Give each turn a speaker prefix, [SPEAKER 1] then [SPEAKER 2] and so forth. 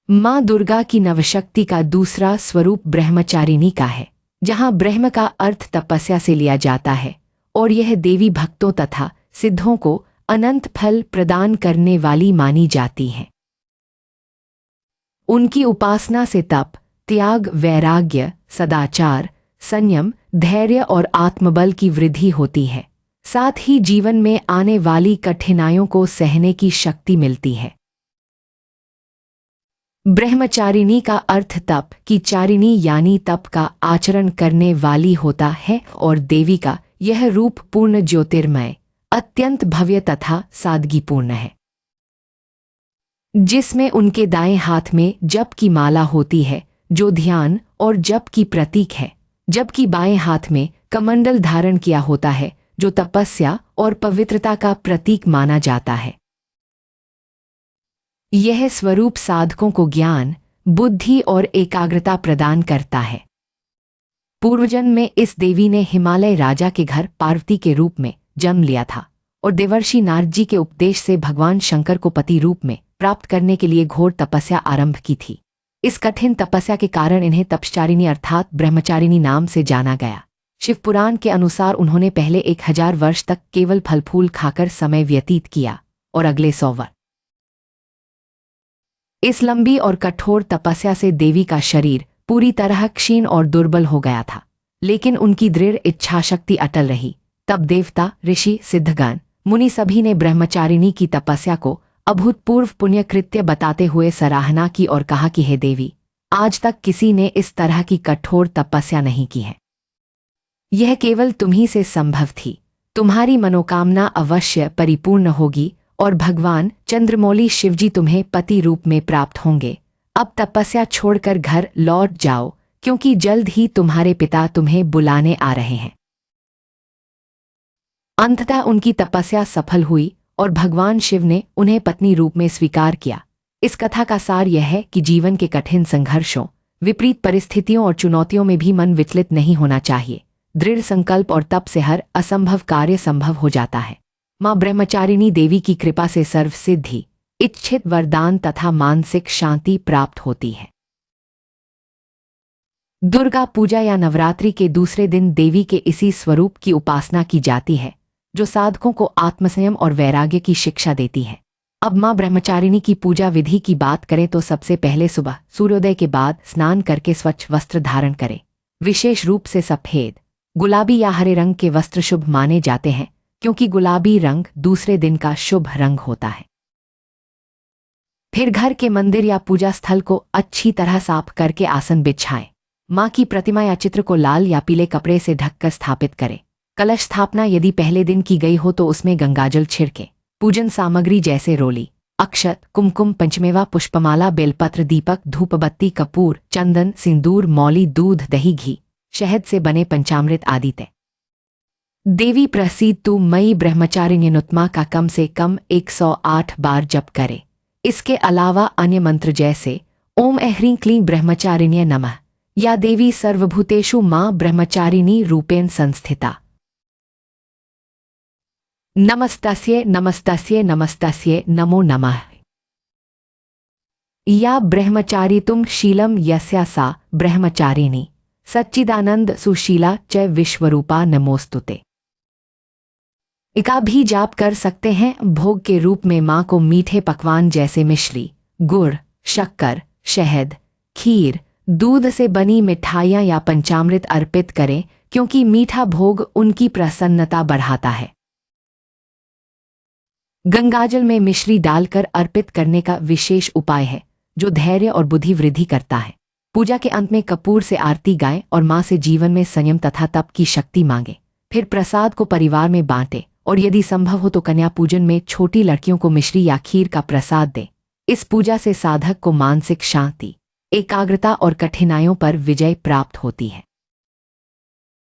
[SPEAKER 1] माँ दुर्गा की नवशक्ति का दूसरा स्वरूप ब्रह्मचारिणी का है, जहाँ ब्रह्म का अर्थ तपस्या से लिया जाता है और यह देवी भक्तों तथा सिद्धों को अनंत फल प्रदान करने वाली मानी जाती हैं। उनकी उपासना से तप, त्याग, वैराग्य, सदाचार, संयम, धैर्य और आत्मबल की वृद्धि होती है। साथ ही जीवन में आने वाली कठिनाइयों को सहने की शक्ति मिलती है। ब्रह्मचारिणी का अर्थ तप की चारिणी यानी तप का आचरण करने वाली होता है और देवी का यह रूप पूर्ण ज्योतिर्मय, अत्यंत भव्य तथा सादगीपूर्ण है, जिसमें उनके दाएं हाथ में जप की माला होती है जो ध्यान और जप की प्रतीक है, जबकि बाएं हाथ में कमंडल धारण किया होता है जो तपस्या और पवित्रता का प्रतीक माना जाता है। यह स्वरूप साधकों को ज्ञान, बुद्धि और एकाग्रता प्रदान करता है। पूर्वजन्म में इस देवी ने हिमालय राजा के घर पार्वती के रूप में जन्म लिया था और देवर्षि नारद जी के उपदेश से भगवान शंकर को पति रूप में प्राप्त करने के लिए घोर तपस्या आरंभ की थी। इस कठिन तपस्या के कारण इन्हें तपश्चारिणी अर्थात ब्रह्मचारिणी नाम से जाना गया। शिव पुराण के अनुसार उन्होंने पहले 1000 वर्ष तक केवल फल फूल खाकर समय व्यतीत किया और अगले 100 वर्ष इस लंबी और कठोर तपस्या से देवी का शरीर पूरी तरह क्षीण और दुर्बल हो गया था, लेकिन उनकी दृढ़ इच्छाशक्ति अटल रही। तब देवता, ऋषि, सिद्धगण, मुनि सभी ने ब्रह्मचारिणी की तपस्या को अभूतपूर्व पुण्य कृत्य बताते हुए सराहना की और कहा कि हे देवी, आज तक किसी ने इस तरह की कठोर तपस्या नहीं की है। यह केवल तुम्ही से संभव थी। तुम्हारी मनोकामना अवश्य परिपूर्ण होगी और भगवान चंद्रमौली शिवजी तुम्हें पति रूप में प्राप्त होंगे। अब तपस्या छोड़कर घर लौट जाओ, क्योंकि जल्द ही तुम्हारे पिता तुम्हें बुलाने आ रहे हैं। अंततः उनकी तपस्या सफल हुई और भगवान शिव ने उन्हें पत्नी रूप में स्वीकार किया। इस कथा का सार यह है कि जीवन के कठिन संघर्षों, विपरीत परिस्थितियों और चुनौतियों में भी मन विचलित नहीं होना चाहिए। दृढ़ संकल्प और तप से हर असंभव कार्य संभव हो जाता है। मां ब्रह्मचारिणी देवी की कृपा से सर्व सिद्धि, इच्छित वरदान तथा मानसिक शांति प्राप्त होती है। दुर्गा पूजा या नवरात्रि के दूसरे दिन देवी के इसी स्वरूप की उपासना की जाती है, जो साधकों को आत्मसंयम और वैराग्य की शिक्षा देती है। अब मां ब्रह्मचारिणी की पूजा विधि की बात करें तो सबसे पहले सुबह सूर्योदय के बाद स्नान करके स्वच्छ वस्त्र धारण करें। विशेष रूप से सफेद, गुलाबी या हरे रंग के वस्त्र शुभ माने जाते हैं, क्योंकि गुलाबी रंग दूसरे दिन का शुभ रंग होता है। फिर घर के मंदिर या पूजा स्थल को अच्छी तरह साफ करके आसन बिछाएं। मां की प्रतिमा या चित्र को लाल या पीले कपड़े से ढककर स्थापित करें। कलश स्थापना यदि पहले दिन की गई हो तो उसमें गंगाजल छिड़कें। पूजन सामग्री जैसे रोली, अक्षत, कुमकुम, पंचमेवा, पुष्पमाला, बेलपत्र, दीपक, धूपबत्ती, कपूर, चंदन, सिंदूर, मौली, दूध, दही, घी, शहद से बने पंचामृत आदि तय। देवी प्रसीद तु मई ब्रह्मचारिण्यनुत्मा का कम से कम 108 बार जप करे। इसके अलावा अन्य मंत्र जैसे ओम ऐह्रीं क्लीं ब्रह्मचारिण्य नमः या देवी सर्वभूतेषु मां ब्रह्मचारिणी रूपेण संस्थिता, नमस्तस्ये नमस्तस्ये नमस्तस्ये नमो नमः, या ब्रह्मचारितुम शीलम यस्या सा ब्रह्मचारिणी सच्चिदानंद सुशीला च विश्वरूपा नमोस्तुते। इका भी जाप कर सकते हैं। भोग के रूप में मां को मीठे पकवान जैसे मिश्री, गुड़, शक्कर, शहद, खीर, दूध से बनी मिठाइयाँ या पंचामृत अर्पित करें, क्योंकि मीठा भोग उनकी प्रसन्नता बढ़ाता है। गंगाजल में मिश्री डालकर अर्पित करने का विशेष उपाय है, जो धैर्य और बुद्धि वृद्धि करता है। पूजा के अंत में कपूर से आरती गाएं और मां से जीवन में संयम तथा तप की शक्ति मांगे। फिर प्रसाद को परिवार में बांटें और यदि संभव हो तो कन्या पूजन में छोटी लड़कियों को मिश्री या खीर का प्रसाद दें। इस पूजा से साधक को मानसिक शांति, एकाग्रता और कठिनाइयों पर विजय प्राप्त होती है।